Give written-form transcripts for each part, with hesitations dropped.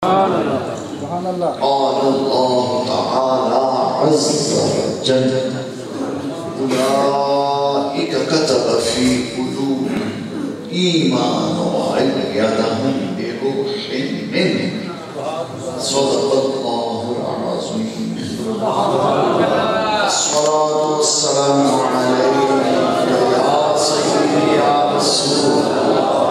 قال اللہ تعالی عز وجل اولئک کتب فی قلوبہم ایمان وأیدہم بروح منہ صدق اللہ العظیم الصلاة والسلام علیک یا سیدی یا رسول اللہ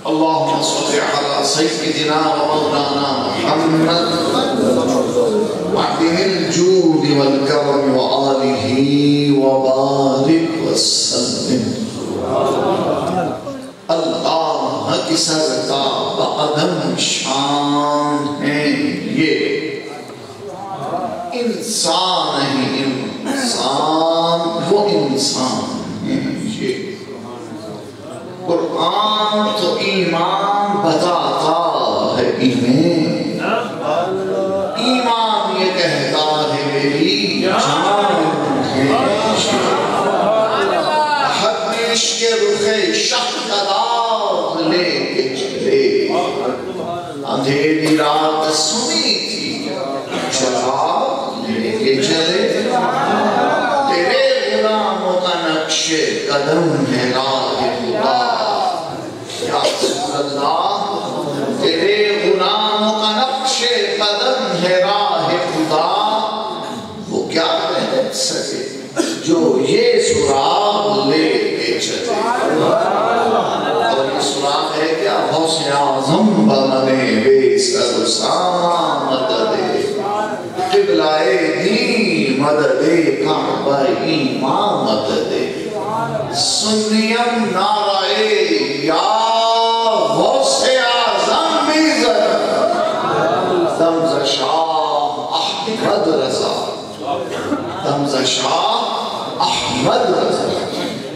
اللهم صل على سيدنا ومولانا محمد وعده الجود والكرم وآله وبارك وسلم اللہ کی سرکار عدم شان ہے یہ انسان ہے انسان وہ انسان ہے یہ قرآن تو ایمان بتاتا ہے ایمان یہ کہتا ہے میری جان ہے حدیث کے رخ شق داغ لے کے چلے اندھیری رات سنی تھی چراغ لے کے چلے تیرے غلاموں کا نقش قدم ہے راہ خدا یا رسول اللہ تیرے غلاموں کا نقش قدم ہے راہ خدا وہ کیا کہہ سکے جو یہ سراغ لے کے چلے اور یہ سراغ ہے کیا غوث اعظم بنے بے سر سامان مدد قبلہ دین مدد کعبہ ایمان مدد سنیم نعرہ یا غوث اعظم میزر دمز شاہ احمد رضا دمز شاہ احمد رضا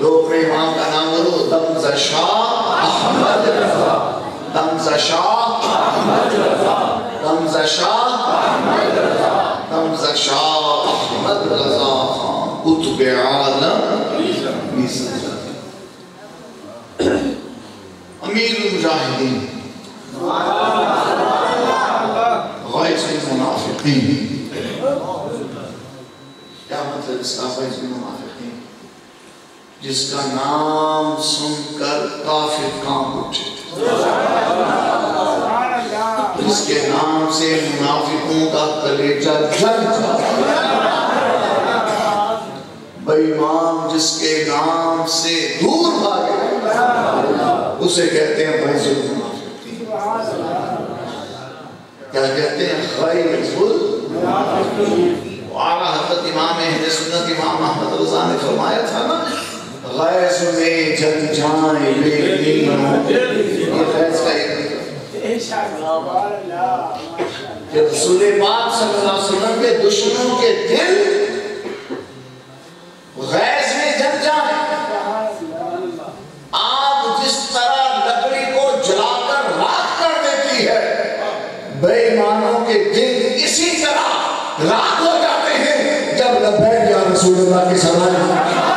لوگ میں امام کا نام بولو دمز شاہ احمد رضا دمز شاہ احمد رضا دمز شاہ احمد رضا دمز شاہ احمد رضا قطب عالم امیر المجاہدین غیث المنافقین کیا مطلب اس کا غیث المنافقین جس کا نام سن کر کافر کام اٹھے جس کے نام سے منافقوں کا کلیجہ جل جاتا بے ایمان جس کے نام سے دور بھاگے اسے کہتے ہیں غیظ المنافقین کیا کہتے ہیں غیظ المنافقین اعلیٰ حضرت امام اہل سنت امام احمد رضا نے فرمایا تھا نا غیظ میں جل جائیں بے دینوں یہ غیظ کا ایک کہ رسول پاک صلی اللہ علیہ وسلم کے دشمنوں کے دل غیظ میں جل جائیں آگ جس طرح لکڑی کو جلا کر راکھ کر دیتی ہے بے ایمانوں کے دل اسی طرح راکھ ہو جاتے ہیں جب لبیک یا رسول اللہ کی سمائی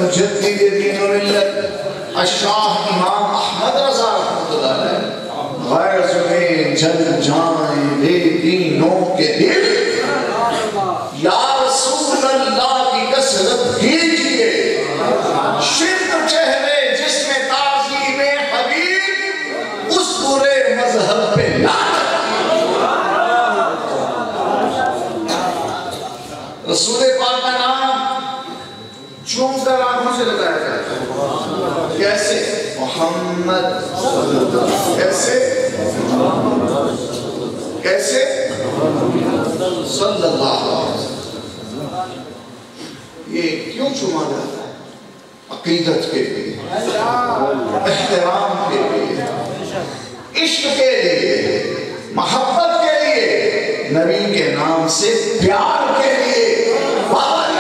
مجدد دین و ملت الشاہ امام احمد رضا رحمۃ اللہ علیہ غیظ میں جل جائیں بے دینوں کے دل یا رسول اللہ کی کثرت کیجئے شرک چہرے جس میں تعظیم حبیب اس برے مذہب پہ لعنت رسول پاک کا نام چوم کر آنکھوں سے لگایا جاتا ہے. کیسے؟ محمد کیسے؟ کیسے؟ صلی اللہ علیہ وسلم. یہ کیوں چوما جاتا ہے؟ عقیدت کے لیے، احترام کے لیے، عشق کے لیے، محبت کے لیے، نبی کے نام سے پیار کے لیے. بابا جی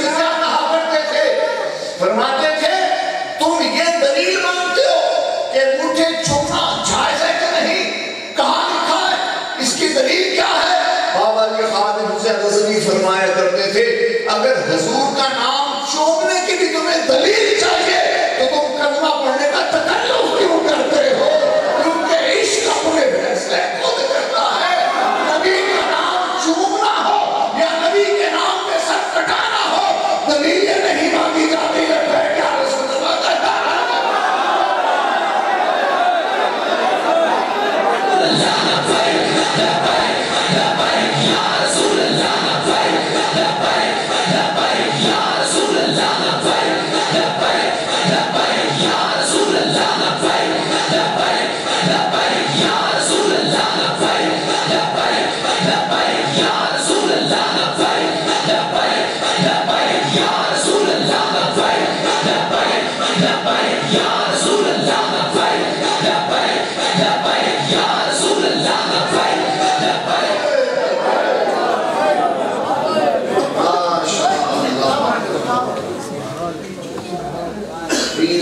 کیا کہا کرتے تھے؟ فرماتے تھے تم یہ دلیل مانتے ہو کہ مجھے چومنا جائز ہے کہ نہیں؟ کہاں لکھا ہے؟ اس کی دلیل کیا ہے؟ بابا جی خادم حسین غزنوی فرمایا کرتے تھے اگر حضور کا نام چومنے کی بھی تمہیں دلیل چاہیے تو تم کلمہ پڑھنے کا تکلف کیوں کرتے ہو؟ کیونکہ عشق اپنے فیصلے خود کرتا ہے. نبی کا نام چومنا ہو یا نبی کے نام پہ سر کٹانا ہو، دلیلیں نہیں مانگی جاتی ہے. کیا رسول اللہ کہتا ہے؟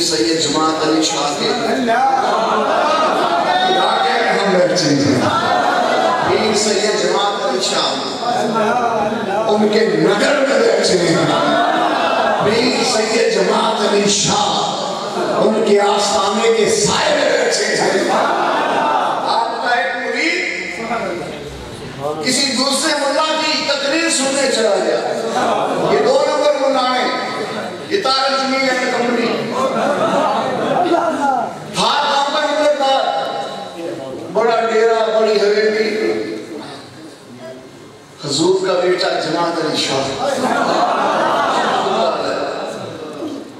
سید جماعت علی شاہ کے علاقے میں ہم بیٹھتے ہیں. پیر سید جماعت علی شاہ ان کے نگر میں بیٹھتے ہیں. پیر سید جماعت علی شاہ ان کے آستانے کے سائے میں بیٹھتے ہیں. آپ کا ایک مرید کسی دوسرے ملا کی تقریر سننے چلا گیا. یہ 2 نمبر ملا ہیں، یہ تارا جمیل ہے کمپنی تھا کام کا نمبر دار، بڑا ڈیرا، بڑی حویلی. حضور کا بیٹا جماعت علی شاہ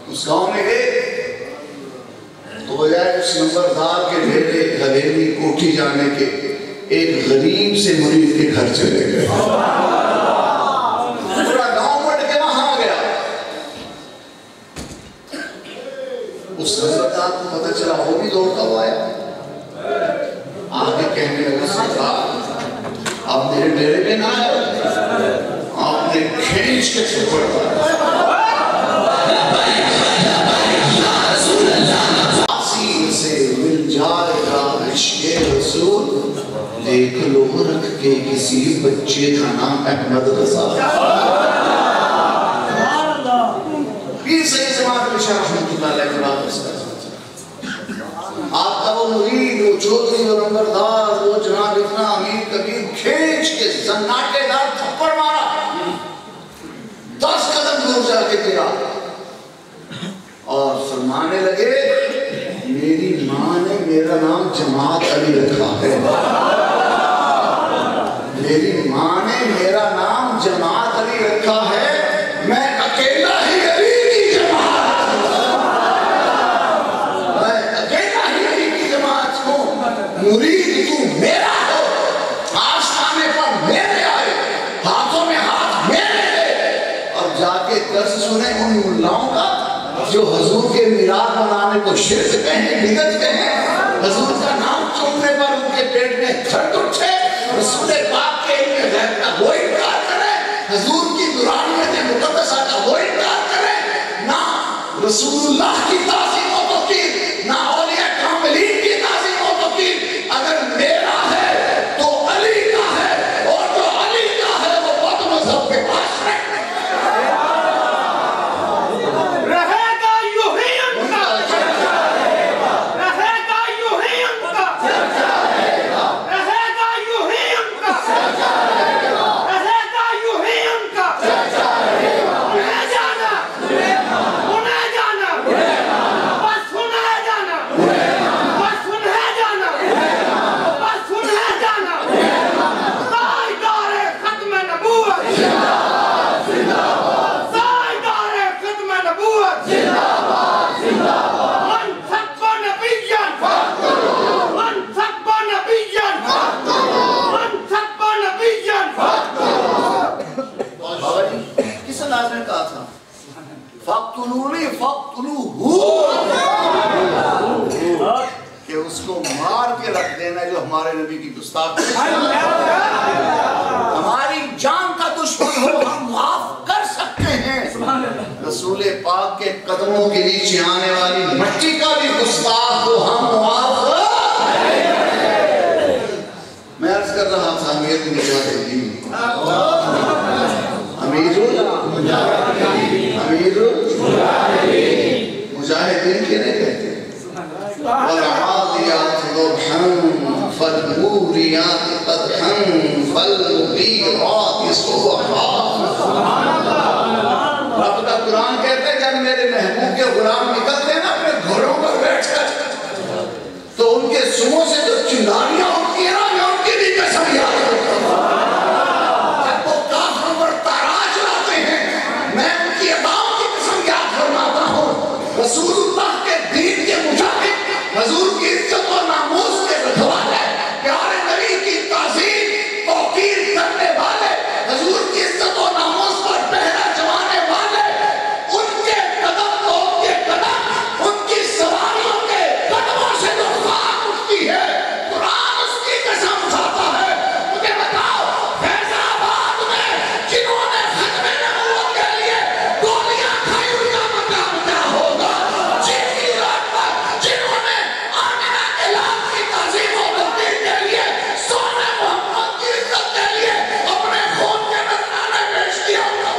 اس گاؤں میں گئے تو بجائے اس نمبردار کے ڈیرے حویلی کوٹھی جانے کے ایک غریب سے مرید کے گھر چلے گئے. پورا گاؤں بڑھ کے وہاں گیا. اس نمبردار کو پتہ چلا، وہ بھی دوڑتا ہوا آیا. آگے کہنے لگا سرکار آپ میرے ڈیرے میں نہ آئے، آپ نے کھینچ کے چھپڑ آسین سے مل جائے گا عشق رسول، دیکھ لو رکھ کے کسی بچے کا نام احمد رضا. پیر سید جماعت علی شاہ رحمۃ اللہ علیہ وسلم آپ کا وہ مرید، وہ چودھری، وہ نمبردار، وہ جناب اتنا امیر کبیر کھینچ کے زناٹے دار تھپڑ مارا، 10 قدم دور جا کے گرا اور فرمانے لگے میری ماں نے میرا نام جماعت علی رکھا ہے. میری ماں نے میرا نام جماعت علی رکھا ہے، میں اکیلا ہی علی کی جماعت، میں اکیلا ہی علی کی جماعت ہوں. مرید تو میرا ہو، آستانے پر میرے آئے، ہاتھوں میں ہاتھ میرے لے، اور جا کے درس سنے ان ملاؤں کا جو حضور کے میلاد منانے کو شرک کہیں، بدعت کہیں. حضور کا نام چومنے پر ان کے پیٹ میں دھڑ اٹھے، رسول پاک کے علم غیب کا وہ انکار کرے، حضور کی نورانیت مقدسہ کا وہ انکار کرے، نہ رسول اللہ کی تعظیم و توقیر، نہ اولیاء کاملین کی تعظیم و توقیر. اگر میرا ہے تو علی کا ہے، اور جو علی کا ہے وہ بد مذہب کے پاس ہے. صاحب نے کہا تھا فَقْتُلُونِي فَقْتُلُوهُ، کہ اس کو مار کے رکھ دینا جو ہمارے نبی کی گستاخی ہے. ہماری جان کا دشمن ہو ہم معاف کر سکتے ہیں، رسول پاک کے قدموں کے نیچے آنے والی مٹی کا بھی گستاخ ہو ہم معاف. میں عرض کر رہا تھا امیر المجاہدین، مجاہدین کے نہیں کہتے. والعادیات ضبحا فالموریات قدحا فالمغیرات صبحا. رب کا قرآن کہتے ہیں جب میرے محبوب کے غلام نکلتے ہیں نا اپنے گھوڑوں پر بیٹھ کر تو ان کے سموں سے جو چنگاریاں ہوتی ہیں نا میں ان کی بھی قسم یاد کرتا ہوں. جب وہ کافروں پر تاراج لاتے ہیں میں ان کی اداؤں کی قسم یاد فرماتا ہوں. رسول اللہ کے دین کے مجاہد، حضور کی عزت اور ناموس کے رکھوالے، پیارے نبی کی تعظیم توقیر کرنے والے، حضور کی عزت اور ناموس پر پہرا جمانے والے، ان کے قدم تو ان کے قدم، ان کی سواریوں کے قدموں سے جو خاک اٹھتی ہے قرآن اس کی قسم کھاتا ہے. مجھے بتاؤ فیض آباد میں جنہوں نے ختم نبوت کے لیے گولیاں کھائی ان کا مقام کیا ہوگا؟ جن کی رات پر جنہوں نے آمنہ کے لال کی تعظیم و تقدیر کے لیے سونے محمد کی عزت کے لیے اپنے خون کے نذرانے پیش کیا ہوگا.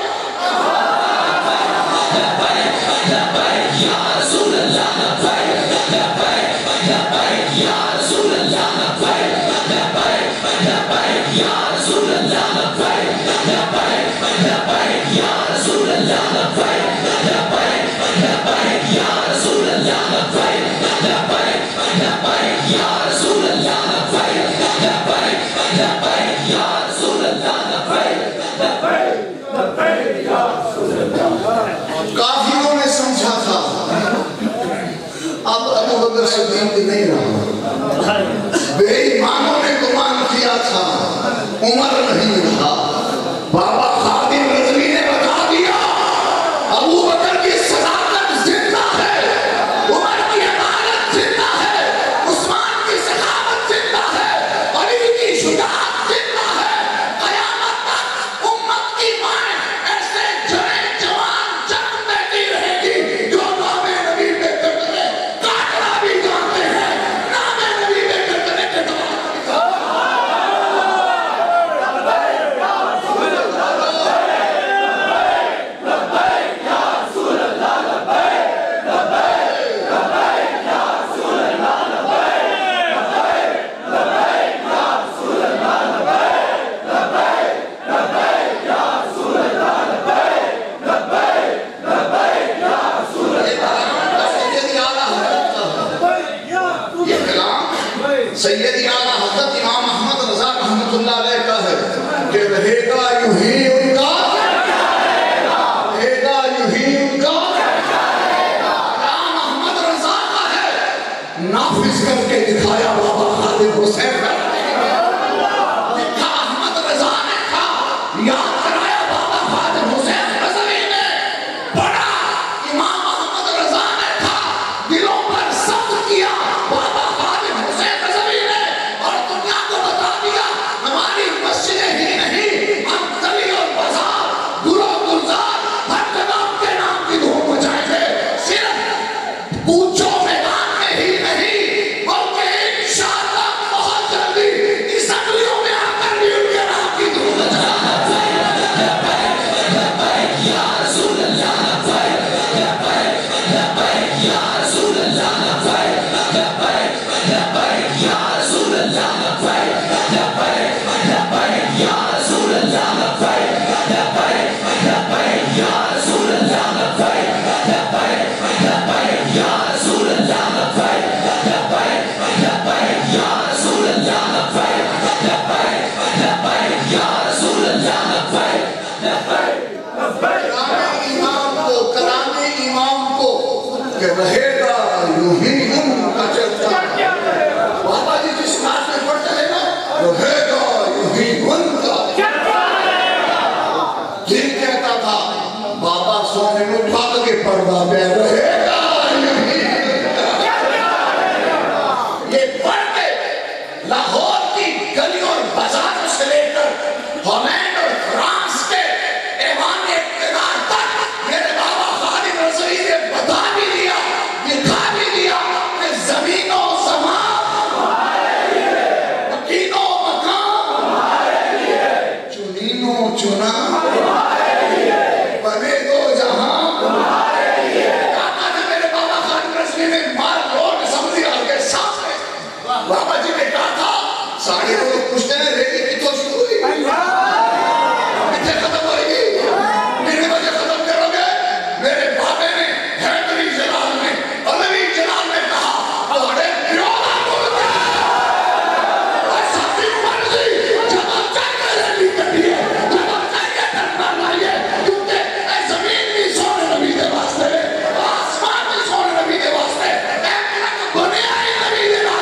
کافروں نے سمجھا تھا اب ابو بکر صدیق نہیں رہا، بے ایمانوں نے گمان کیا تھا عمر نہیں رہا. بابا خادم رضوی نے بتا دیا ابو بکر کی صداقت زندہ ہے، عمر کی امانت زندہ ہے، عثمان کی سخاوت زندہ ہے، علی کی شجاعت زندہ ہے. قیامت تک امت کی مائیں ایسے جڑے جوان جنم دیتی رہے گی جو نام نبی پہ کرنے کاٹنا بھی جانتے ہیں، نام نبی پہ کرنے کے دعا. سیدی اعلیٰ حضرت امام احمد رضا رحمت اللہ علیہ کا ہے کہ رہے گا یوں ہی ان کا، رہے گا یوں ہی ان کا. امام احمد رضا کا ہے نافذ کر کے دکھایا بابا خادم حسین کا. لکھا احمد رضا نے تھا یاد کرایا بابا خادم حسین رضوی نے. پڑھا امام احمد رضا نے تھا دلوں پر ثبت کیا بابا خادم حسین رضوی نے. اور دنیا کو بتا دیا ہماری مسجدیں ہی نہیں ہم گلی اور بازار گل و گلزار ہر جگہ ان کے نام کی دھوم مچائیں گے. صرف پوچھو میدان میں ہی نہیں بلکہ انشاءاللہ بہت جلدی اسمبلیوں میں آ کر بھی ان کے نام کی دھوم مچائیں گے. کلامی امام کو کہ رہے گا یوں ہی ان کا چلتا. بابا جی جس ناز میں پڑھتے ہیں نا رہے گا یوں ہی ان کا. دل کہتا تھا پڑھتا پہ رہے گا یہ پڑھ کے لاہور کی گلیوں اور بازاروں سے لے کر ہالینڈ اور فرانس کے ایوان اقتدار تک میرے بابا خالد رضوی نے بتا بھی دیا دکھا بھی دیا کہ زمین و زمان مکین و مکان چنین و چنا بنے دو جہاں کہا تھا میرے بابا خالد رضوی نے مار لوگ سمجھی آل کے سامنے بابا جی نے کہا تھا ساڑھے کو پوچھتے ہیں ریڈی کی تو شروع ہوئی کتنے ختم ہوئی گی میرے بجے ختم کرو گے میرے بابے نے حیدری جلال نے علوی جلال نے کہا ہمارے پیولا بولتے ہیں ایسا بھی مرضی جب آپ چاہتے رہنی کرنی ہے جب آپ چاہتے کرنا لائیے کیونکہ اے زمین بھی سونے نبی دے واسطے آسمان بھی سونے نبی دے واسطے اے بنیائی نبی دے واسطے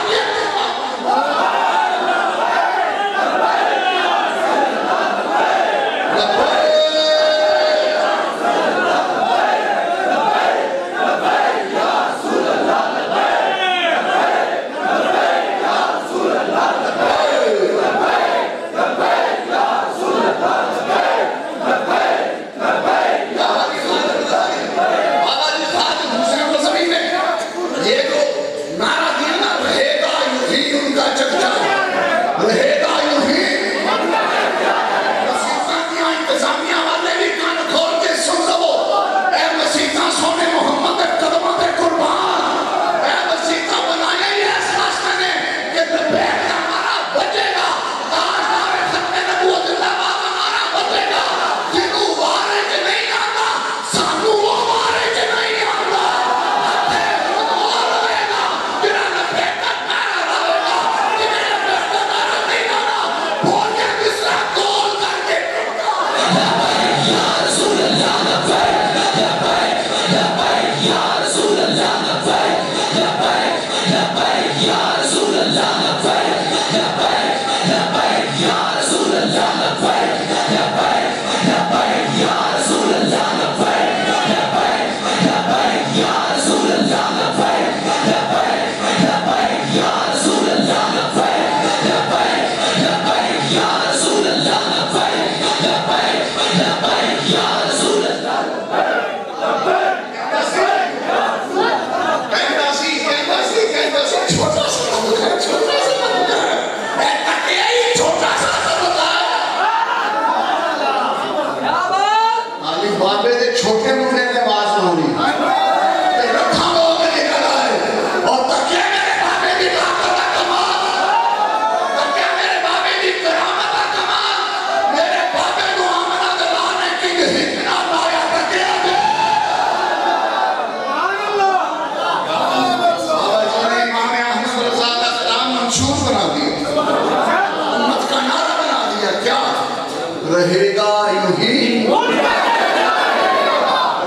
رہے گا یوں ہی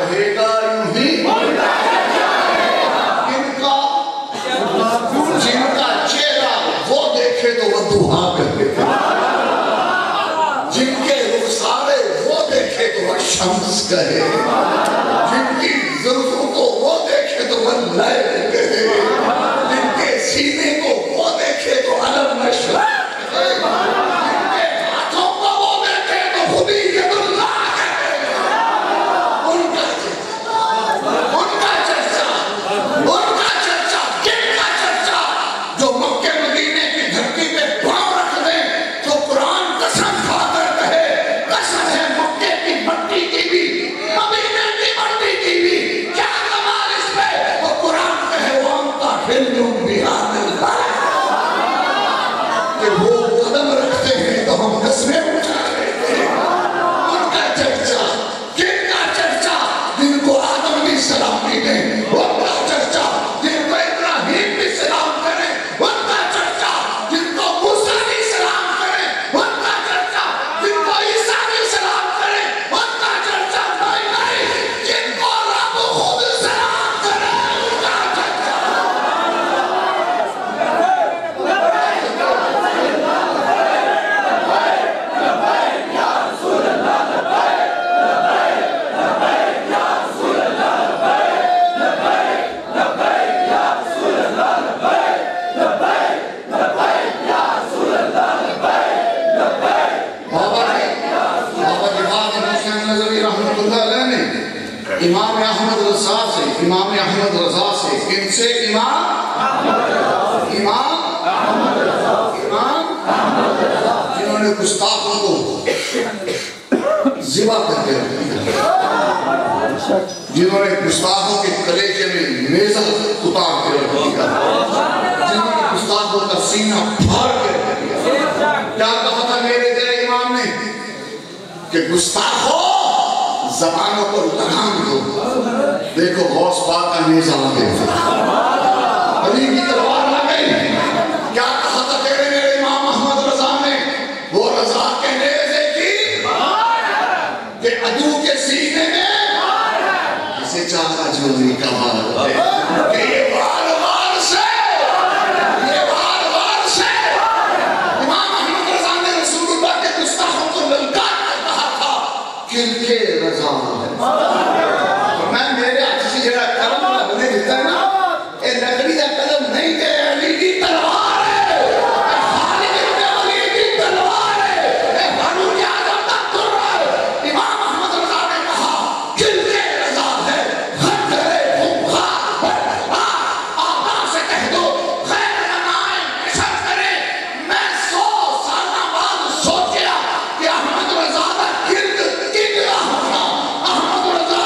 رہے گا یوں ہی جن کا چہرہ وہ دیکھے تو وہ دعا کرتے تھے جن کے رخسارے وہ دیکھے تو وہ شمس کہے جن کی زلفوں کو وہ دیکھے تو وہ لیل کہے جن کے سینے کو وہ دیکھے تو علم نشر قرآن اللہ علیہ نے امام احمد رضا سے کن سے امام جنہوں نے گستاخوں کو ذبح کر کے رکھ دیا، جنہوں نے گستاخوں کے کلیجے میں نیزہ اتار کے رکھ دیا، جنہوں نے گستاخوں کا سینہ پھاڑ کے رکھ دیا۔ کیا کہا تھا میرے تیرے امام نے کہ گستاخوں زبانوں کو لگام دو۔ دیکھو غوث پاک کا نیزہ لگے تھے، علی کی تلوار لگئی۔ کیا کہا تھا تیرے میرے امام احمد رضا نے؟ وہ رضا کے نیزے کی کہ عدو کے سینے میں اسے چاہتا جوری کا بار ہے کہ یہ بار سے امام احمد رضا نے رسول اللہ کے گستاخوں کو للکار کر کہا تھا کل کے رضا ہے۔ میں میرے ہاتھ سے جڑا کرم لگنے دیتا ہے نا، اے لکڑی دا قدم نہیں دے، علی کی تلوار ہے، اے خالد ابن ولید کی تلوار ہے، اے ہارون اعظم کا در ہے۔ امام احمد رضا نے کہا کل کے رضا ہے، خطرے خونخوار آقا سے کہہ دو خیر غنائم نشر کرے۔ میں 100 سالہ بعد سوچیا کہ احمد رضا کا گرد کتنا ہونا، احمد رضا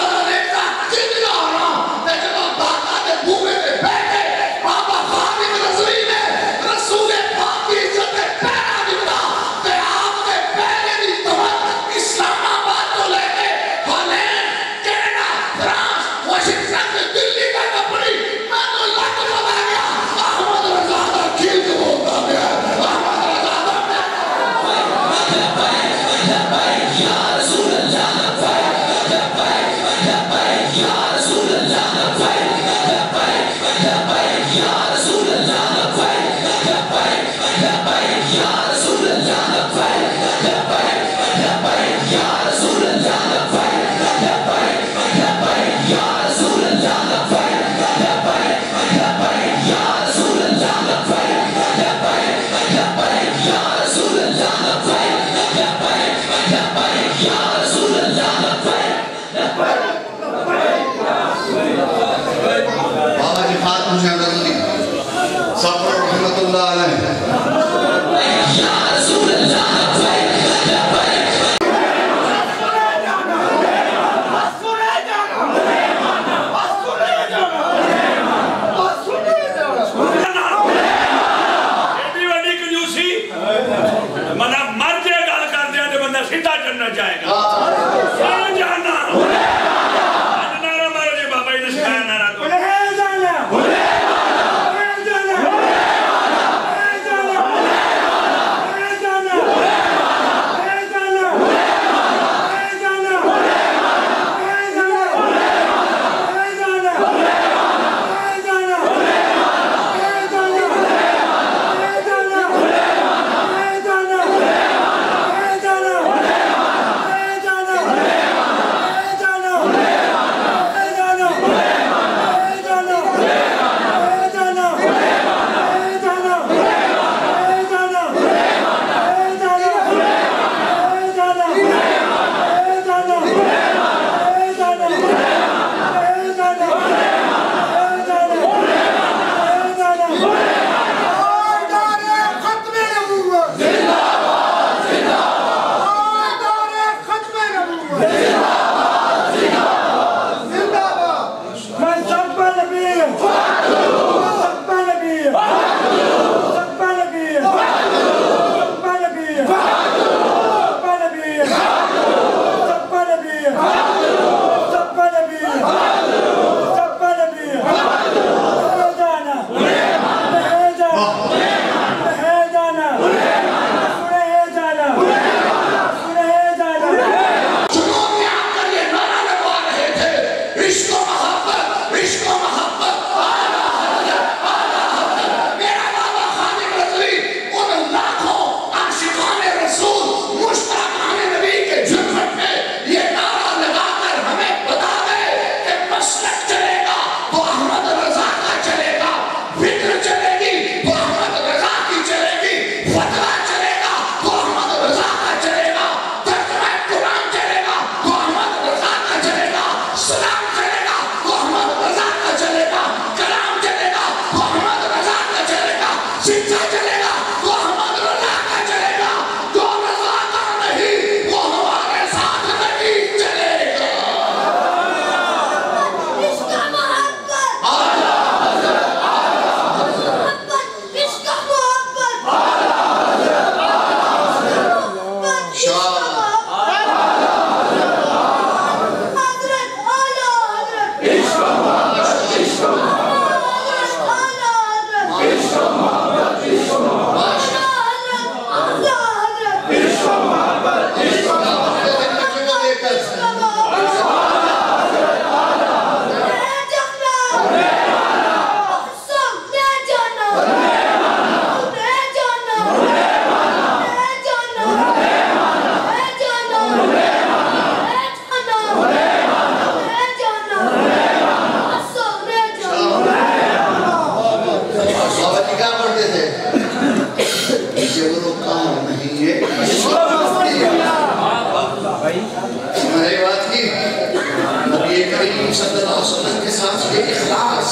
کریم صلی اللہ علیہ وسلم کے ساتھ یہ اخلاص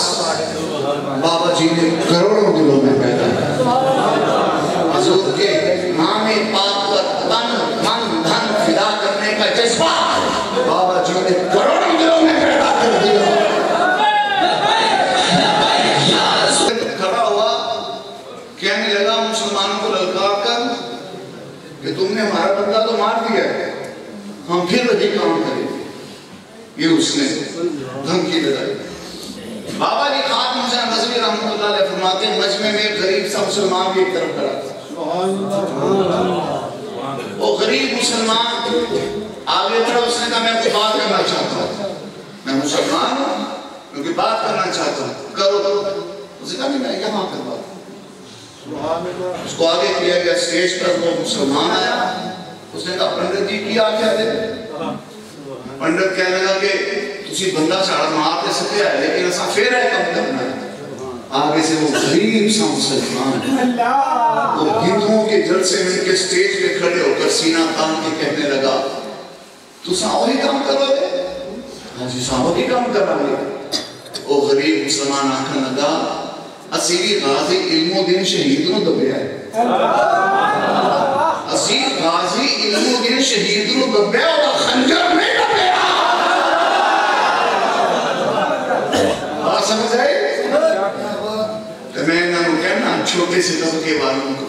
بابا جی نے کروڑوں دلوں میں پیدا ہے. حضور کے نام پاک پر تن من دھن فدا کرنے کا جذبہ بابا جی نے کروڑوں دلوں میں پیدا کر دیا. کھڑا ہوا کہنے لگا مسلمانوں کو للکار کر کہ تم نے ہمارا بندہ تو مار دیا ہے, ہم پھر وہی کام کریں. یہ اس نے دھمکی لگائی. بابا جی خاتم حسین رضوی رحمۃ اللہ علیہ فرماتے ہیں مجمع میں غریب سا مسلمان بھی ایک طرف کھڑا تھا. وہ غریب مسلمان آگے بڑھا, اس نے کہا میں کوئی بات کرنا چاہتا ہوں, میں مسلمان ہوں کیونکہ بات کرنا چاہتا ہوں, کرو. اس نے کہا نہیں میں یہاں کروا. اس کو آگے کیا گیا اسٹیج پر, وہ مسلمان آیا. اس نے کہا پنڈت جی کیا کیا دے. پنڈت کہنے لگا کہ تسی بندہ ساڑا مار دے سکتے ہیں لیکن ایسا پھر ہے کم کرنا ہے. آگے سے وہ غریب سا مسلمان وہ ہندوؤں کے جلسے میں کے سٹیج پہ کھڑے ہو کر سینہ تان کے کہنے لگا تو ساوری کام کرو گے. ہاں جی ساوری کام کرو گے. وہ غریب مسلمان آنکھا لگا اصیلی غازی علم و دین شہید نو دبیا ہے. اصیل غازی علم و دین شہید نو دبیا اور خنجر میں دبیا. بات سمجھ آئی؟ تو میں انہوں کہنا چھوٹے سے طبقے والوں کو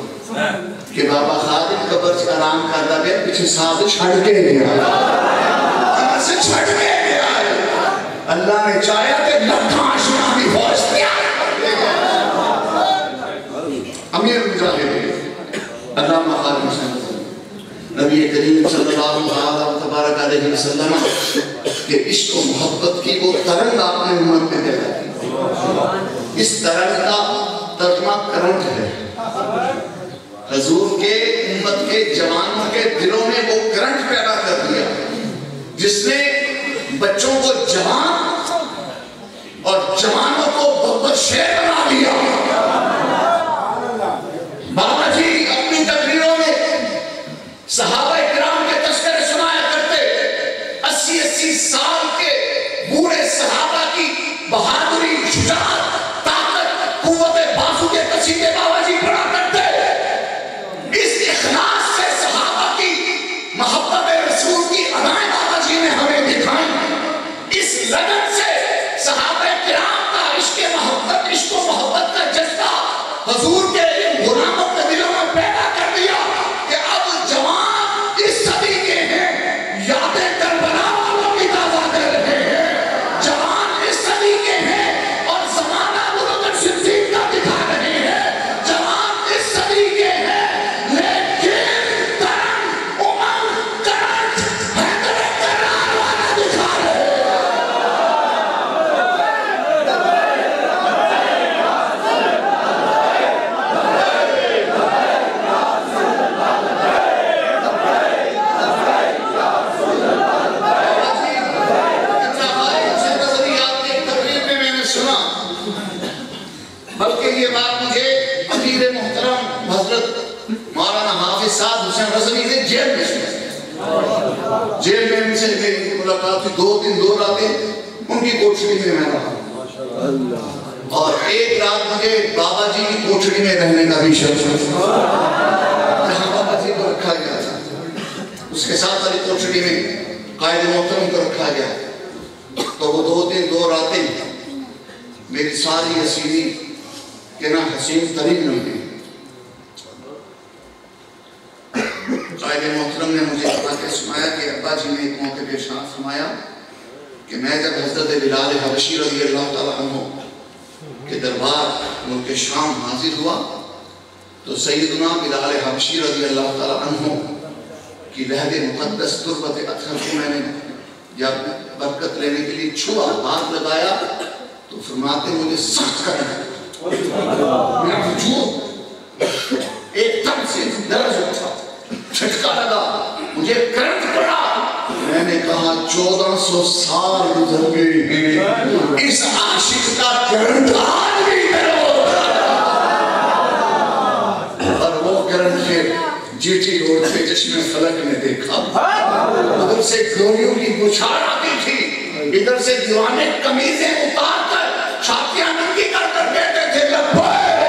کہ بابا خادم قبر سے آرام کرتا گیا پیچھے ساتھ چھڑ کے گیا, اگر سے چھڑ کے گیا. اللہ نے چاہیا کہ لکھاں آشنا بھی فوج دیا. امیر مجاہد علامہ خادم حسین نبی کریم صلی اللہ علیہ وسلم کہ عشق و محبت کی وہ ترنگ آپ نے امت میں پیدا کی. اس ترنگ کا ترجمہ کرنٹ ہے. حضور کے امت کے جوانوں کے دلوں میں وہ کرنٹ پیدا کر دیا جس نے بچوں کو جوان اور جوانوں کو بہت شیر بنا دیا. بابا جی اپنی تقریروں میں صحابہ کرام کے تذکرے سنایا کرتے. 80 سال کے بوڑھے صحابہ کی بہادری, شجاعت, طاقت, قوت بازو کے قصیدے بابا جی پڑھا کرتے. اس اخلاص سے صحابہ کی محبت رسول کی ادائیں بابا جی نے ہمیں دکھائیں. اس لگن سے صحابہ کرام کا عشق محبت, عشق و محبت کا جذبہ حضور کے غلاموں کے دلوں میں پیدا کر دیا کہ اب جوان اس صدی کے ہیں یادیں کربلا والوں کی تازہ کر رہے ہیں. جوان اس صدی کے ہیں اور زمانہ بزرگ صدیق کا دکھا رہے ہیں. جوان اس صدی کے ہیں لیکن ترنگ امنگ کرنٹ حیدر کرار والا دکھا رہے ہیں. بلکہ یہ بات مجھے امیر محترم حضرت مولانا حافظ صاحب حسین رضوی نے جیل میں سنا. جیل میں ان سے میری ملاقات تھی, 2 دن 2 راتیں ان کی کوٹھڑی میں میں رہا اور ایک رات مجھے بابا جی کی کوٹھڑی میں رہنے کا بھی شرف جہاں بابا جی کو رکھا گیا تھا. اس کے ساتھ والی کوٹھڑی میں قائد محترم کو رکھا گیا. تو وہ 2 دن 2 راتیں میری ساری حسینی کہ نہ حسین ترین نہیں دی. قائد محترم نے مجھے کہا کہ سنایا کہ ابا جی نے ایک موقع پہ ارشاد فرمایا کہ میں جب حضرت بلال حبشی رضی اللہ تعالیٰ عنہ کے دربار ملک شام حاضر ہوا تو سیدنا بلال حبشی رضی اللہ تعالیٰ عنہ کی لہد مقدس تربت اطہر کو میں نے جب برکت لینے کے لیے چھوا, ہاتھ لگایا تو فرماتے مجھے سخت کرنا میرا وجود ایک دم سے درج اٹھا, چھٹکا لگا, مجھے کرنٹ پڑا. میں نے کہا 1400 سال گزر گئے ہیں, اس عاشق کا کرنٹ آج بھی کرو. اور وہ کرنٹ کے جی ٹی روڈ پہ چشمے فلک نے دیکھا, ادھر سے گولیوں کی بچھاڑ آتی تھی ادھر سے دیوانے قمیضیں اتار کر چھاتیاں ننگی کر کر کہتے تھے لبیک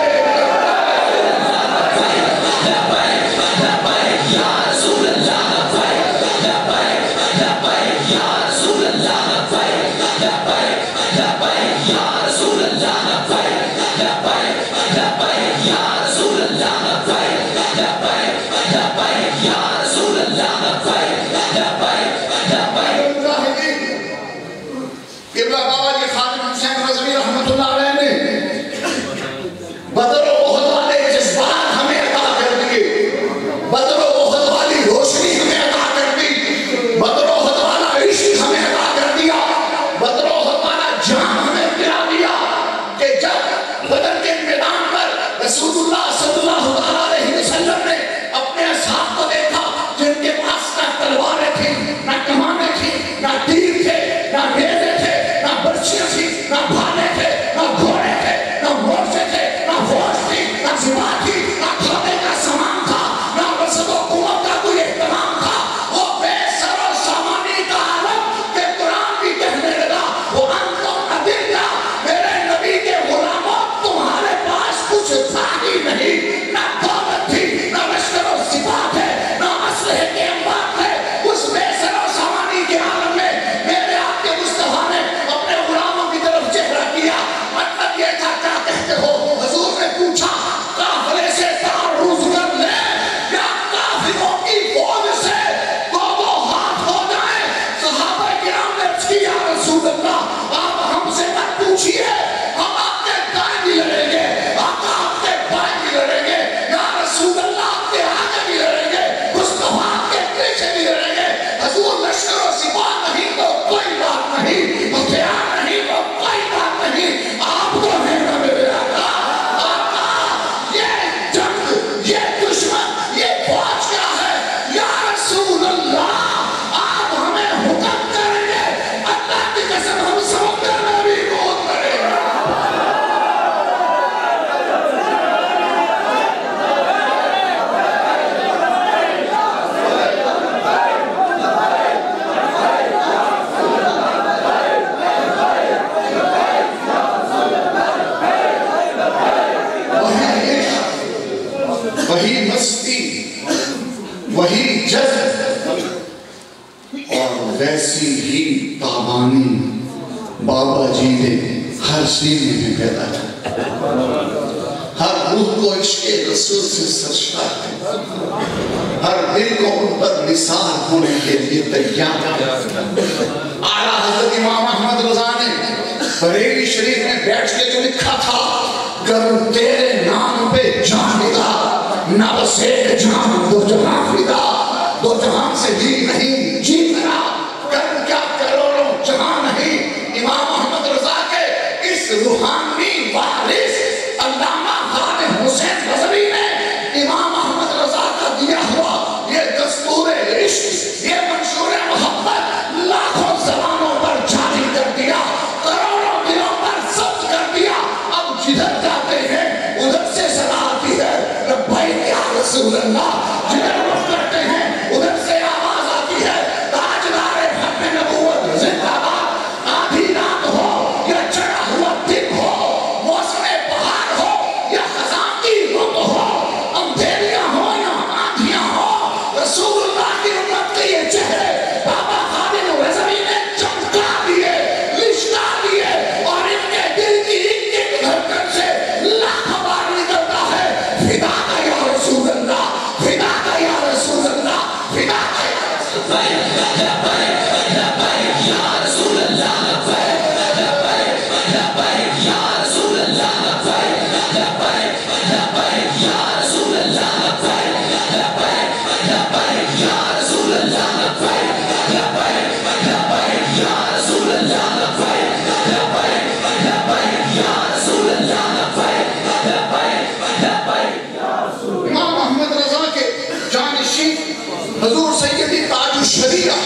بابا جی نے ہر سینے میں پیدا کیا ہر روح کو عشق رسول سے سرشار ہے ہر دل کو ان پر نثار ہونے کے لیے تیار اعلیٰ حضرت امام احمد رضا نے بریلی شریف میں بیٹھ کے جو لکھا تھا گر تیرے نام پہ جان فدا نہ بس ایک جان دو جہاں فدا دو جہاں سے جی نہیں جی میرا کر کیا کروڑوں جہاں نہیں امام احمد رضا کے اس روحانی وارث علامہ غالب حسین غزنوی نے امام احمد رضا کا دیا ہوا یہ دستور عشق یہ منشور محبت لاکھوں زبانوں پر جاری کر دیا کروڑوں دلوں پر ضبط کر دیا اب جدھر جاتے ہیں ادھر سے صدا آتی ہے لبیک یا رسول اللہ جدھر رخ کرتے ہیں ادھر سے آواز آتی ہے تاجدار ختم نبوت زندہ باد آدھی رات ہو یا چڑھا ہوا دن ہو موسم بہار ہو یا خزاں کی رت ہو اندھیریاں ہو یا آندھیاں ہو رسول اللہ کی امت کے یہ چہرے بابا خالد غزنوی نے چمکا دیے لشکا دیے اور ان کے دل کی ایک ایک دھڑکن سے لاکھ بار نکلتا ہے فدا کا یا رسول اللہ فدا کا یا رسول اللہ فدا کا یا رسول اللہ حضور سیدی تاج الشریعہ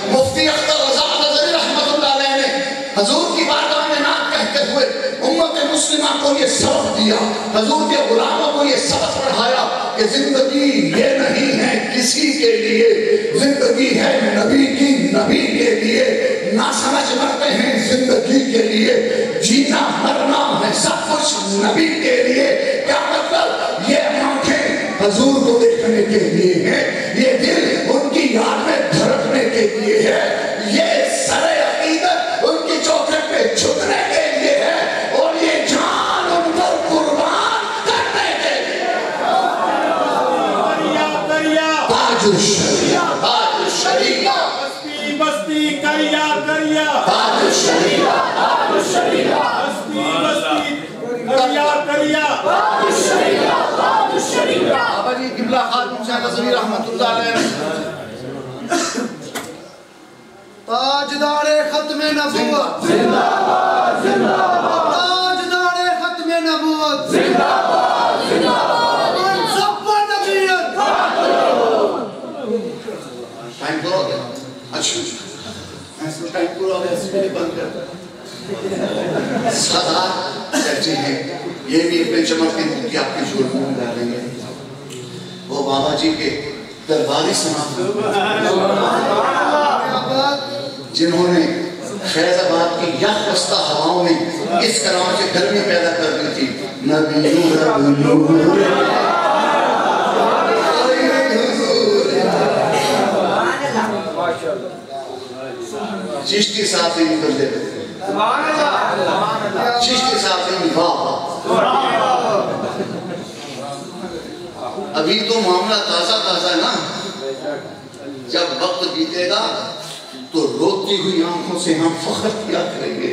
مفتی اختر رضا نظری رحمت اللہ علیہ نے حضور کی بارگاہ میں نعت کہتے ہوئے امت مسلمہ کو یہ سبق دیا حضور کے غلاموں کو یہ سبق پڑھایا کہ زندگی یہ نہیں ہے کسی کے لیے زندگی ہے نبی کی نبی کے لیے نہ سمجھ مرتے لیے، جینا مرنا ہے سب کچھ نبی کے لیے. کیا مطلب؟ یہ آنکھیں حضور کو دیکھنے کے لیے ہیں، یہ دل ان کی یاد میں دھڑکنے کے لیے ہے، یہ سر عقیدت ان کی چوکھٹ پہ جھکنے کے لیے ہے، اور یہ جان ان پر قربان کرنے کے لیے. تاج الشریعہ، تاج الشریعہ، بستی بستی کریا کریا، تاج الشریعہ، تاج الشریعہ، بستی بستی کریا کریا، تاج الشریعہ، تاج الشریعہ. بابا جی قبلہ خاتم شاہ نظری رحمت اللہ علیہ تاجدار ختم نبوت زندہ باد زندہ باد، تاجدار ختم نبوت زندہ باد زندہ باد. منصب و نبیت. ٹائم پورا ہو گیا. اچھا ایسا ٹائم پورا ہو گیا، اس میں بند کر سدا چرچے ہیں. یہ بھی اپنے چمک کے ملکی آپ کے شور میں ڈال رہے ہیں. وہ بابا جی کے درباری سنا جنہوں نے فیض آباد کی یک بستہ ہواؤں میں اس کلام سے گرمی پیدا کر دی تھی. نبی نور چشتی صاحب سے نکل دے چشتی صاحب سے ابھی تو معاملہ تازہ تازہ ہے نا. جب وقت بیتے گا تو روتی ہوئی آنکھوں سے ہم فخر کیا کریں گے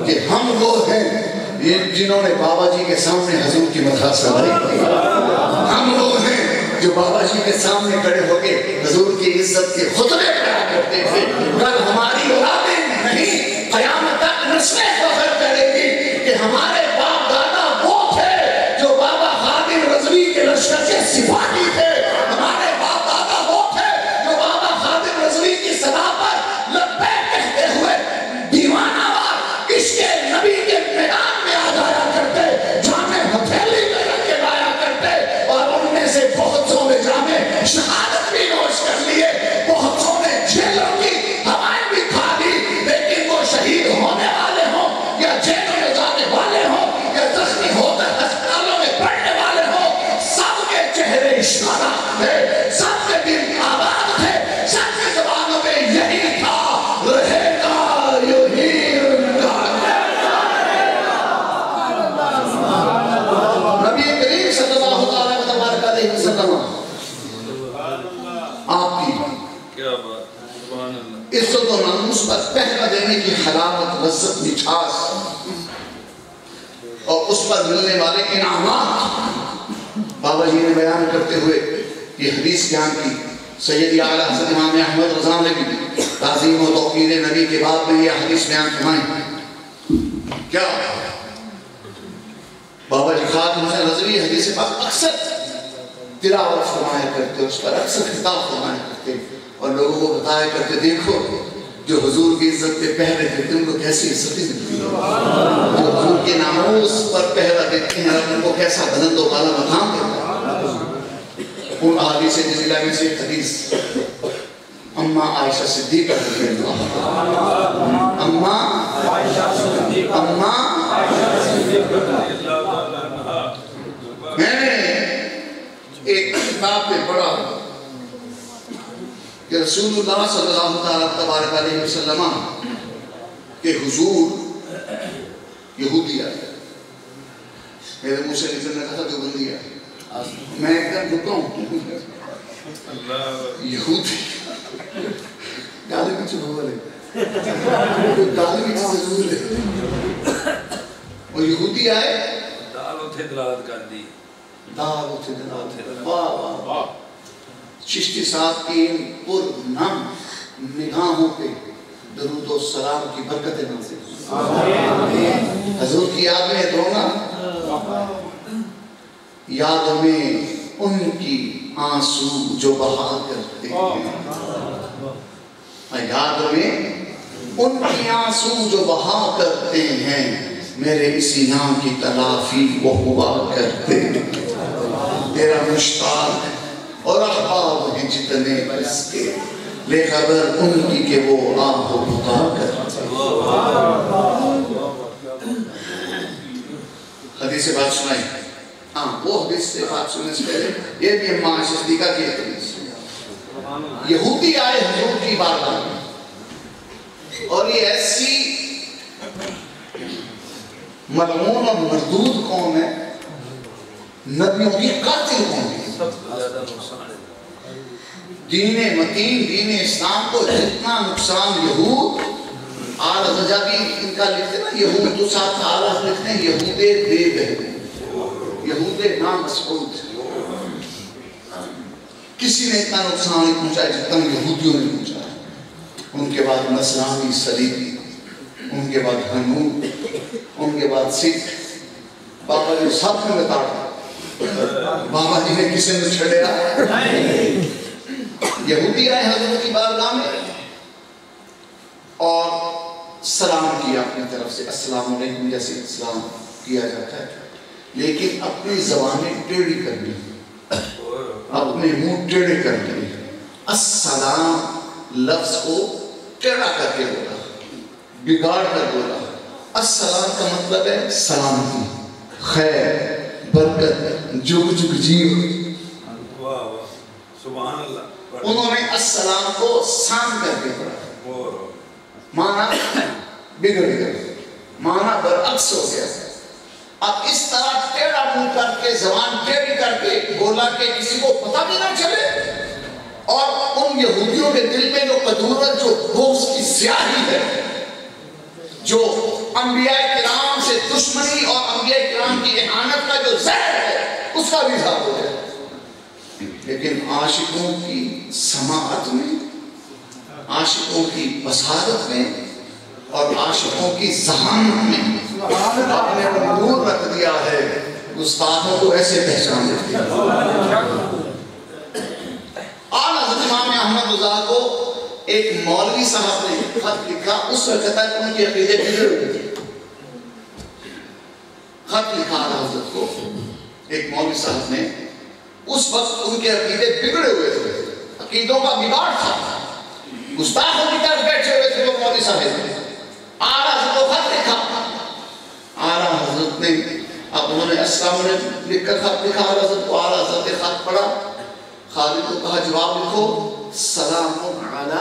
کہ ہم وہ ہیں جنہوں نے بابا جی کے سامنے حضور کی مدح سنائی تھی. ہم وہ ہیں جو بابا جی کے سامنے کھڑے ہو کے حضور کی عزت کے خطبے پڑھا کرتے تھے. کل ہماری اولادیں نہیں، قیامت تک نسلیں فخر کریں گی کہ ہمارے باپ دادا وہ تھے جو بابا خادم رضوی کے لشکر کے سپاہی تھے. ہمارے باپ دادا وہ تھے جو بابا خادم رضوی کی صدا پر لبیک کہتے ہوئے دیوانہ وار عشق نبی کے میدان میں آ جایا کرتے، جامع ہتھیلی میں رکھ کے لایا کرتے، اور ان میں سے بہت سو نے جامع شہادت بھی نوش کر لیے، بہت سو نے جیلوں کی ہوائیں بھی کھا لی. لیکن وہ شہید ہونے والے ہوں یا جیلوں میں جانے والے ہوں یا زخمی ہو کر ہسپتالوں میں پڑنے والے ہوں، سب کے چہرے اشارہ تھے، سب کے دل آباد تھے، سب کے زبانوں میں یہی تھا، رہے گا یوں ہی ان کا. نبی کریم صلی اللہ علیہ وسلم آپ کی عزت و ناموس پر پہلا دینے کی حلاوت، لذت، مٹھاس اور اس پر ملنے والے انعامات بابا جی نے بیان کرتے ہوئے یہ حدیث بیان کی. سیدی اعلیٰ حضرت امام احمد رضا نے بھی تعظیم و توقیر نبی کے بعد میں یہ حدیث بیان فرمائی. کیا بابا جی خاتم حسین رضوی حدیث پاک اکثر تلاوت فرمایا کرتے، اس پر اکثر خطاب فرمایا کرتے اور لوگوں کو بتایا کرتے، دیکھو جو حضور کی عزت پہ پہرے دیتے ان کو کیسی عزتیں ملتی ہیں، جو حضور کے ناموس پر پہرا دیتے ہیں ان کو کیسا بلند و بالا مقام دیتا ہے. ان احادیث جزیلہ میں سے حدیث اماں عائشہ صدیقہ رضی اللہ عنہا، میں نے ایک کتاب پہ پڑھا کہ رسول اللہ صلی اللہ تبارک علیہ وسلم کہ حضور یہودی آئے. میرے منہ سے نکلنے کا تھا جو بندی آئے، میں ایک دم رکا ہوں یہودی گالی بھی چھو لے گالی بھی چھو لے اور یہودی آئے دالو تھے دلالت کر دی، دالو تھے دلالت. واہ واہ چشتی صاحب کی ان پر نم نگاہوں پہ درود و سلام کی برکتیں نازل. حضور کی یاد میں رونا، یاد میں ان کی آنسو جو بہا کرتے ہیں، یاد میں ان کی آنسو جو بہا کرتے ہیں، میرے اسی نام کی تلافی وہ ہوا کرتے ہیں. تیرا مشتاق اور احباب ہیں جتنے اس کے، لے خبر ان کی کہ وہ آہ و بکا کرتے ہیں. سے بات سنائی. ہاں وہ حدیث سے بات سننے سے پہلے یہ بھی امام عائشہ صدیقہ کی حدیث. یہودی آئے حضور کی بارگاہ میں اور یہ ایسی ملعون اور مردود قوم ہے, نبیوں کی قاتل قوم ہے. دین متین دین اسلام کو جتنا نقصان یہود آل غزہ بھی ان کا لکھتے نا, یہود تو ساتھ آلہ لکھتے ہیں یہود بے بہن, یہود نامسعود. کسی نے اتنا نقصان نہیں پہنچایا جتنا یہودیوں نے پہنچایا. ان کے بعد نصرانی صلیبی, ان کے بعد ہنود, ان کے بعد سکھ. بابا جی سب میں بتا بابا جی نے کسی نے چھڑیا. یہودی آئے حضرت کی بارگاہ میں اور سلام کیا اپنی طرف سے, السلام علیکم جیسے سلام کیا جاتا ہے, لیکن اپنی زبانیں ٹیڑھی کر لی, اپنے منہ ٹیڑھے کر لی. السلام لفظ کو ٹیڑھا کر کے بولا, بگاڑ کر بولا. السلام کا مطلب ہے سلامتی, خیر, برکت, جگ جگ جیو. سبحان اللہ. انہوں نے السلام کو سان کر کے پڑھا, معنی بگڑ گیا, معنی برعکس ہو گیا. اب اس طرح ٹیڑھا منہ کر کے زبان ٹیڑھی کر کے بولا کہ کسی کو پتہ بھی نہ چلے, اور ان یہودیوں کے دل میں جو قدورت, جو بغض کی سیاہی ہے, جو انبیاء کرام سے دشمنی اور انبیاء کرام کی اہانت کا جو زہر ہے, اس کا بھی اظہار ہو گیا. لیکن عاشقوں کی سماعت میں, عاشقوں کی بصارت میں اور عاشقوں کی ذہانت میں آپ نے نور رکھ دیا ہے. گستاخوں کو ایسے پہچان دیتے ہیں. آل حضرت امام احمد رضا کو ایک مولوی صاحب نے خط لکھا, اس وقت تک ان کے عقیدے بگڑے ہوئے تھے. خط لکھا آل حضرت کو ایک مولوی صاحب نے, اس وقت ان کے عقیدے بگڑے ہوئے تھے, عقیدوں کا بگاڑ تھا, گستاخوں کی طرف بیٹھے ہوئے تھے وہ مولوی صاحب نے. آلہ حضرت کو خط لکھا, آلہ حضرت نے, اب انہوں نے السلام علیکم لکھ کر خط لکھا آلہ حضرت کو. آلہ حضرت نے خط پڑھا, خالد کو کہا جواب لکھو, سلام علی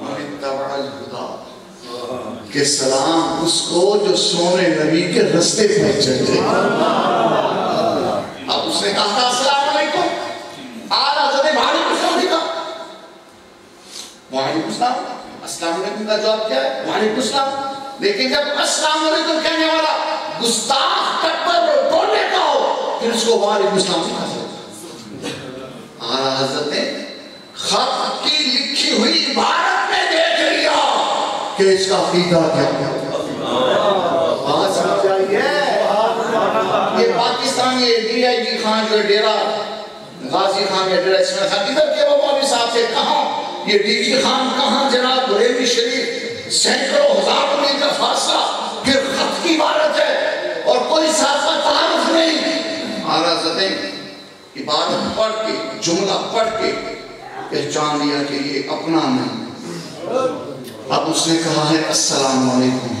من اتبع الہدی, کہ سلام اس کو جو سونے نبی کے رستے پر چلے. اب اس نے کہا السلام علیکم, آلہ حضرت نے وعلیکم السلام لکھا, وعلیکم السلام, السلام علیکم کا جواب کیا ہے وعلیکم السلام. لیکن جب السلام علیکم کہنے والا گستاخ تکبر بولنے کا ہو, پھر اس کو وعلیکم السلام کہا جاتا. آلہ حضرت نے خط کی لکھی ہوئی عبارت میں دیکھ لیا کہ اس کا عقیدہ کیا. بات سمجھ آئیے, یہ پاکستان یہ ڈی آئی جی خان جو ڈیرا غازی خان کا ڈیرا اس میں تھا, کدھر کے وہ مولوی صاحب سے کہاں, یہ ڈی جی خان کہاں, جناب بریلی شریف, سینکڑوں ہزار میل کا فاصلہ, پھر خط کی عبارت ہے اور کوئی صاحب کا تعارف نہیں. آلہ حضرت نے عبارت پڑھ کے, جملہ پڑھ کے پہچان لیا کہ یہ اپنا نہیں. اب اس نے کہا ہے السلام علیکم,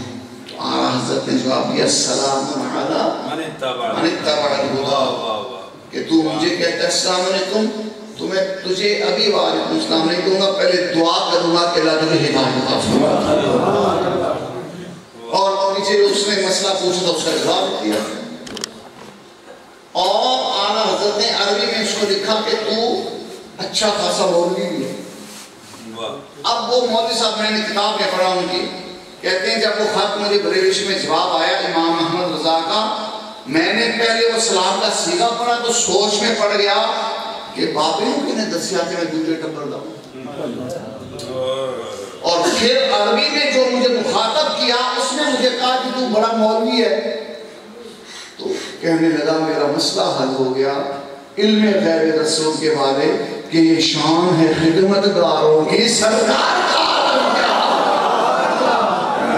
تو آلہ حضرت نے جواب دیا السلام علی من اتبع الہدی, کہ تو مجھے کہتا ہے السلام علیکم, تو میں تجھے ابھی وعلیکم السلام نہیں دوں گا, پہلے دعا کروں گا کہ اللہ تجھے ہدایت عطا فرمائے. اور نیچے اس نے مسئلہ پوچھا تھا, اس کا جواب دیا. اور آلہ حضرت نے عربی میں اس کو لکھا کہ تو اچھا خاصا مولوی بھی ہے. اب وہ مولوی صاحب میں نے کتاب میں پڑھا ان کی, کہتے ہیں جب وہ خط مجھے بریلش میں جواب آیا امام احمد رضا کا, میں نے پہلے وہ سلام کا سیغہ پڑھا تو سوچ میں پڑ گیا کہ بابیوں کی نے دسیا کہ میں دوسرے ٹبر داؤں. اور پھر عربی میں جو مجھے مخاطب کیا اس نے مجھے کہا کہ تو بڑا مولوی ہے. تو کہنے لگا میرا مسئلہ حل ہو گیا, علم غیب رسول کے بارے کہ یہ شان ہے خدمتگاروں کی, سرکار کا عالم کیا.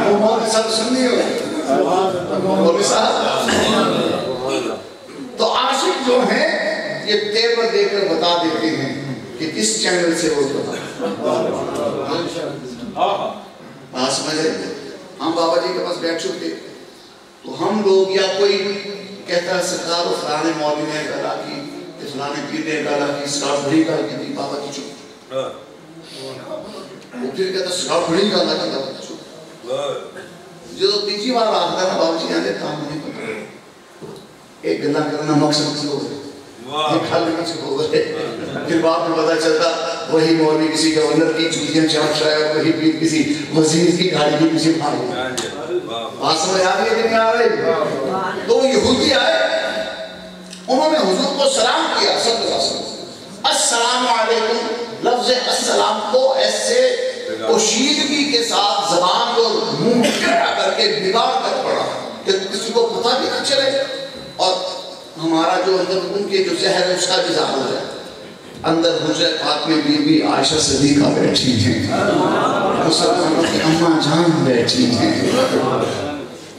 وہ مولوی صاحب سننی ہو مولوی صاحب. تو عاشق جو ہیں یہ تیور دے کر بتا دیتے ہیں کہ کس چینل سے وہ بتا. بات سمجھ رہے, ہم بابا جی کے پاس بیٹھ چکے, تو ہم لوگ یا کوئی کہتا ہے سرکار و فلانے مولوی نے گالا کی فلانے پیر نے گالا کی سکار بڑی گالا کی تھی بابا کی چپ وہ پھر کہتا ہے سکار بڑی گالا کی بابا کی چپ جو تیجی بار آتا نا بابا جی آنے کام نہیں پتا ایک گلا کرنا مقصد ہو گئے ایک حل میں سے ہو گئے پھر بعد میں پتا چلتا وہی مولوی کسی گورنر کی چوتیاں چاٹ رہا ہے وہی پیر کسی وزیر کی گاڑی کی پیچھے بھاگ گیا بات سمجھ آ گئی کہ نہیں آ رہی تو وہ یہودی آئے انہوں نے حضور کو سلام کیا صلی اللہ علیہ وسلم السلام علیکم لفظ السلام کو ایسے پوشیدگی کے ساتھ زبان کو منہ کھڑا کر کے بگاڑ کر پڑا کہ کسی کو پتہ بھی نہ چلے اور ہمارا جو اندر ان کے جو زہر ہے اس کا بھی ظاہر ہو جائے اندر حجرہ پاک میں بی بی عائشہ صدیقہ بیٹھی ہیں مسلمانوں کی اماں جان بیٹھی ہیں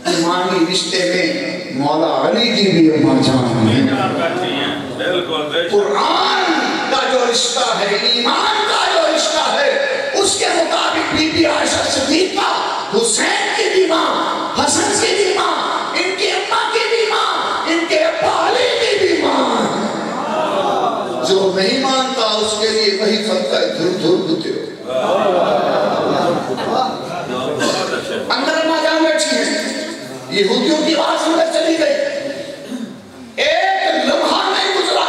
ایمانی رشتے میں مولا علی کی بھی اماں جان ہیں قرآن کا جو رشتہ ہے ایمان کا جو رشتہ ہے اس کے مطابق بی بی عائشہ صدیقہ حسین کی بھی ماں حسن کی بھی ماں ان کی اماں کی بھی ماں ان کے ابا علی کی بھی ماں جو نہیں مانتا اس کے لیے وہی فرق ہے دھر دھر ہوتے ہو اندر اماں جان بیٹھی ہیں یہودیوں کی آواز اندر چلی گئی ایک لمحہ نہیں گزرا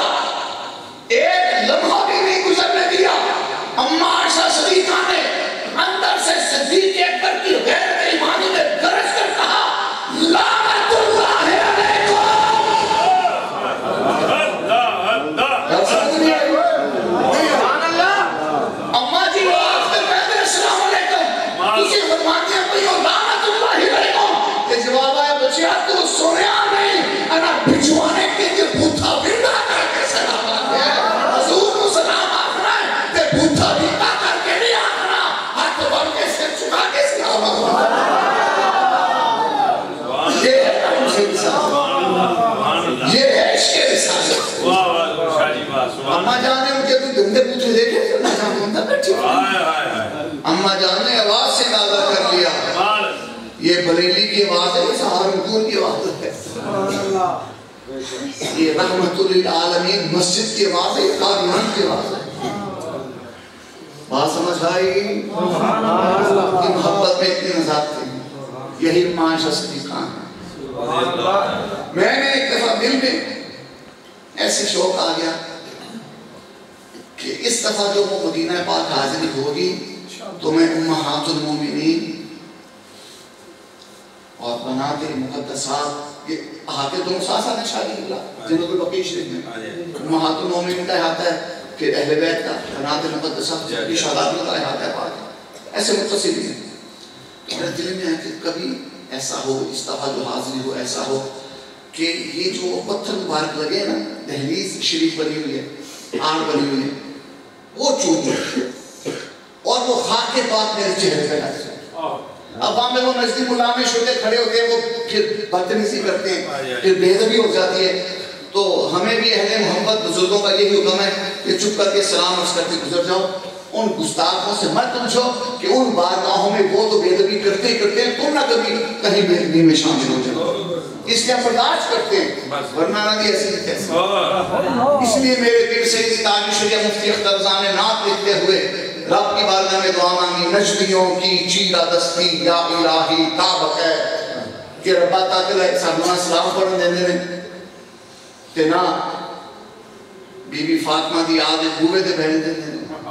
ایک لمحہ بھی نہیں گزرنے دیا اماں عائشہ صدیقہ نے اندر سے صدیق اکبر کی غیرت ایمانی میں گرج کر کہا لعنت اللہ علیکم اماں جی وہ آفتے کہتے ہیں السلام علیکم کسی فرماتی ہیں کوئی لعنت اللہ علیکم کہ جواب آیا بچیا تو سنیا نہیں انا بچوانے کے لیے بھوتھا بندہ کر کے سلام آتے ہیں حضور کو سلام آخنا ہے کہ بھوتھا بندہ کر کے نہیں آخنا ہاتھ بن کے سر چکا کے سلام آخنا یہ ہے کام سے رسالت یہ ہے عشق رسالت اماں جانے ان کے تو گندے پوچھے دیکھے اللہ جان بندہ بیٹھی اماں جان نے آواز سے اندازہ کر لیا یہ بریلی کی آواز ہے یہ سہارنپور کی آواز ہے یہ رحمت للعالمین مسجد کی آواز ہے یہ قادیان کی آواز ہے بات سمجھ آئی کہ محبت میں اتنی نزاکت تھی یہی اماں عائشہ صدیقہ ہیں میں نے ایک دفعہ دل میں ایسی شوق آ گیا کہ اس دفعہ جو وہ مدینہ پاک حاضری ہوگی تو میں امہات المومنین اور بنات المقدسات یہ احاطے دونوں ساتھ آنے شادی اللہ جنہوں کو بقی شریف میں امہات المومنین کا احاطہ ہے پھر اہل بیت کا بنات المقدسات کی شہادات کا احاطہ ہے پاک ایسے متصل ہیں میرے دل میں ہے کہ کبھی ایسا ہو اس دفعہ جو حاضری ہو ایسا ہو کہ یہ جو پتھر مبارک لگے نا دہلیز شریف بنی ہوئی ہے آن بنی ہوئی ہے وہ چوب ہے اور وہ خاک کے پاک میرے چہرے پہ لگ جائے اب وہاں میں وہ نزدی ملامے شدے کھڑے ہوتے ہیں وہ پھر بدتمیزی کرتے ہیں پھر بے ادبی ہو جاتی ہے تو ہمیں بھی اہل محبت بزرگوں کا یہی حکم ہے کہ چپ کر کے سلام عرض کر کے گزر جاؤ ان گستاخوں سے مت پوچھو کہ ان بارگاہوں میں وہ تو بے ادبی کرتے ہی کرتے ہیں تم نہ کبھی کہیں بے ادبی میں شامل ہو جاؤ اس لیے ہم برداشت کرتے ہیں ورنہ نہ دی ایسی کیسے اس لیے میرے پیر سیدی تاج شریعہ مفتی اختر رضا نے نعت لکھتے ہوئے رب کی بارگاہ میں دعا مانگی نجدیوں کی چیرہ دستی یا الہی تابق ہے کہ ربا تاکل ہے سامنا سلام پڑھن دینے میں تینا بی بی فاطمہ دی آدھے بوے دے بہن دینے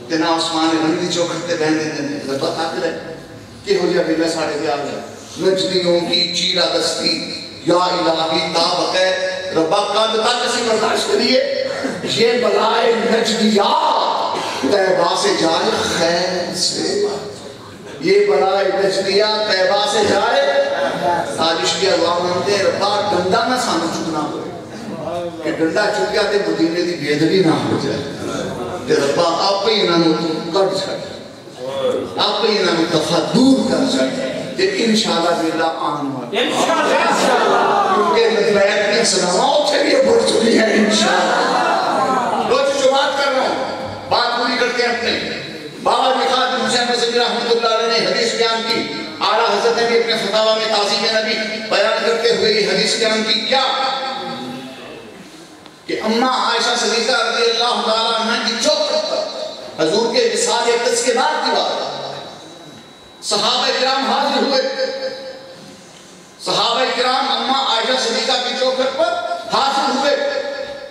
تینا عثمان غنی چوکھٹ دے بہن دینے ربا تاکل ہے کہ ہو جائے بلہ ساڑھے دے آگے نجدیوں کی چیرہ دستی یا الہی تابق ہے ربا قد تک اسی برداشت کریے یہ بلائے نجدیات طیبہ سے جائے خیر سے یہ بلائے نجدیات طیبہ سے جائے تاجش کی اللہ مانتے ہیں ربا گندہ نہ سانو چکنا ہوئے کہ گندہ چک گیا تے مدینے دی بیدری نہ ہو جائے کہ ربا آپ ہی انہوں نے کٹ جائے آپ ہی انہوں نے دفعہ دور کر جائے کہ انشاءاللہ باللہ آن ہوئے کیونکہ نظریت کی سناماؤں سے بھی بڑھ چکی ہے انشاءاللہ روز جو بات کر رہا ہوں بات پوری کرتے ہیں اپنے بابا جی خادم حسین رضی رحمت اللہ علیہ نے حدیث بیان کی اعلیٰ حضرت نے بھی اپنے فتاوہ میں تعظیم نبی بیان کرتے ہوئے یہ حدیث کرم کی کیا کہ اماں عائشہ صدیقہ رضی اللہ تعالیٰ عنہ کی چوکھٹ پر حضور کے وصال اقدس کے بعد کی بات صحابہ کرام حاضر ہوئے. صحابہ کرام اماں عائشہ صدیقہ کی چوکھٹ پر حاضر ہوئے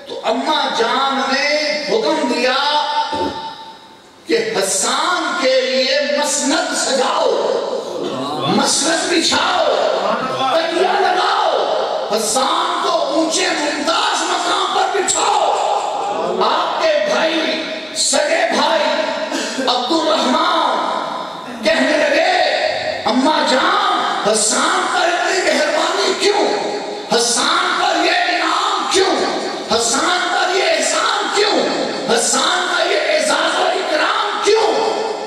تو اماں جان نے حکم دیا کہ حسان کے لیے مسند سجاؤ, مسند بچھاؤ, تکیہ لگاؤ, حسان کو اونچے ممتاز مقام پر بچھاؤ. آپ کے بھائی, سگے بھائی عبد الرحمن کہنے لگے اماں جان حسان پر اتنی مہربانی کیوں, حسان پر یہ انعام کیوں, حسان پر یہ احسان کیوں, حسان کا یہ اعزاز و اکرام کیوں.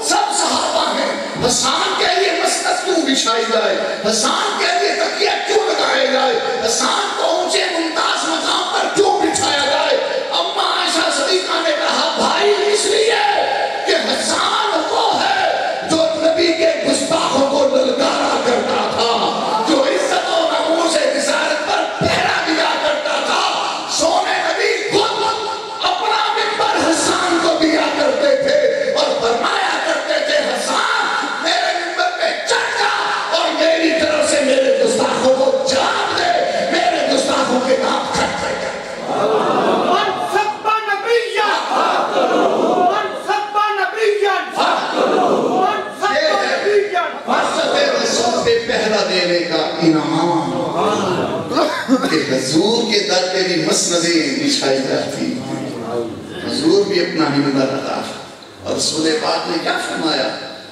سب صحابہ ہیں, حسان کے لیے مسند کیوں بچھائی جائے, حسان کے لیے تکیہ کیوں لگائے جائے, حسان کو اونچے ممتاز مقام پر کیوں بچھایا جائے. اماں عائشہ صدیقہ نے کہا بھائی اس لیے کہ حسان وہ ہے جو نبی کے گستاخوں کو للکارا کرتا تھا, جو عزت و ناموس رسالت پر پہرا دیا کرتا تھا. سونے نبی خود اپنا منبر حسان کو دیا کرتے تھے اور فرمایا کرتے تھے حسان میرے منبر پہ چڑھ جا اور میری طرف سے میرے گستاخوں کو جواب دے, میرے گستاخوں کے نام کھٹ دے. من سب نبیًا من سب نبیًا من سب نبیًا. حضرت رسول پہ پہلا دینے کا انعام کہ حضور کے در پہ بھی مسندیں بچھائی جاتی. حضور بھی اپنا منبر رکھا اور رسول پاک نے کیا فرمایا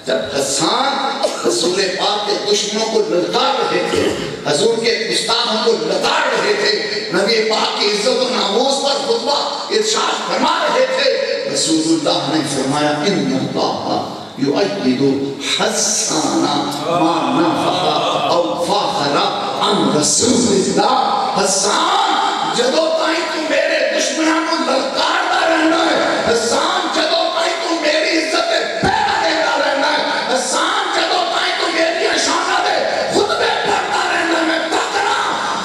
جب حسان رسول پاک کے دشمنوں کو للکار رہے تھے, حضور کے گستاخوں کو للکار رہے تھے, نبی پاک کی عزت و ناموس پر خطبہ ارشاد فرما رہے تھے, رسول اللہ نے فرمایا ان اللہ یؤید حسان ما نفخ او فاخر عن رسول اللہ. حسان جدو تائیں تو میرے دشمنوں کو للکارتا رہنا ہے, حسان جدو تائیں تو میری عزت پیدا دیتا رہنا ہے, حسان جدو تائیں تو میری اشانت خطبے پڑھتا رہنا ہے. میں تکنا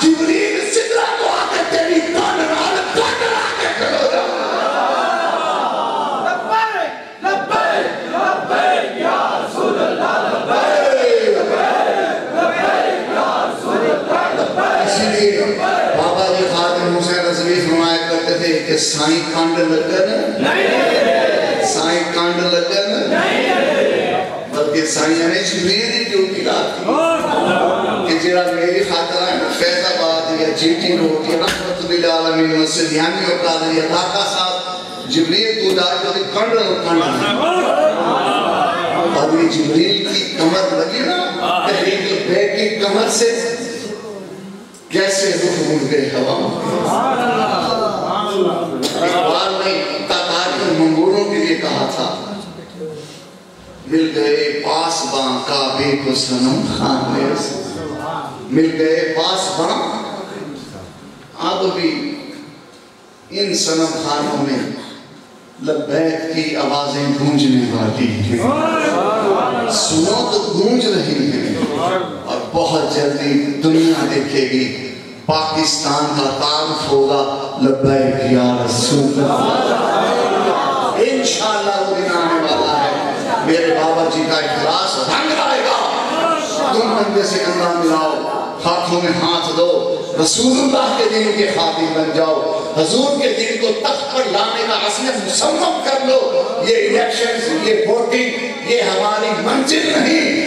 جبریل سدرہ کو آتے تیری کان نال تکنا کے کھڑو جا. لبیک لبیک لبیک یا رسول اللہ, لبیک لبیک یا رسول اللہ, لبیک. اسی لیے بابا جی خادم حسین رضوی فرمایا کرتے تھے کہ سائیں کانڈ لگن سائیں کانڈ لگن بلکہ سائیں نے جبریل کی ڈیوٹی لاتی کہ جڑا میری خاطر ہے نا فیض آباد یا جی ٹی روڈ یا رحمت للعالمین مسجد یعنی اور قادری علاقہ صاحب جبریل تو دار کو کانڈ اور یہ جبریل کی کمر لگی نا تحریک بیگ کی کمر سے کیسے رخ مڑ گئے ہوا. اقبال نے تاریخ منگولوں کے لیے کہا تھا مل گئے پاس باں کعبے کو صنم خانے سے, مل گئے پاس باں. اب بھی ان صنم خانوں میں لبیک کی آوازیں گونجنے والی ہیں, سنو تو گونج رہی ہیں اور بہت جلدی دنیا دیکھے گی پاکستان کا تعارف ہوگا لبیک یا رسول اللہ. انشاءاللہ وہ دن آنے والا ہے, میرے بابا جی کا اخلاص رنگ آئے گا. تم بندے سے کندھا ملاؤ, ہاتھوں میں ہاتھ دو, رسول اللہ کے دین کے خادم بن جاؤ, حضور کے دین کو تخت پر لانے کا عزم مصمم کر لو. یہ الیکشنز, یہ ووٹنگ, یہ ہماری منزل نہیں,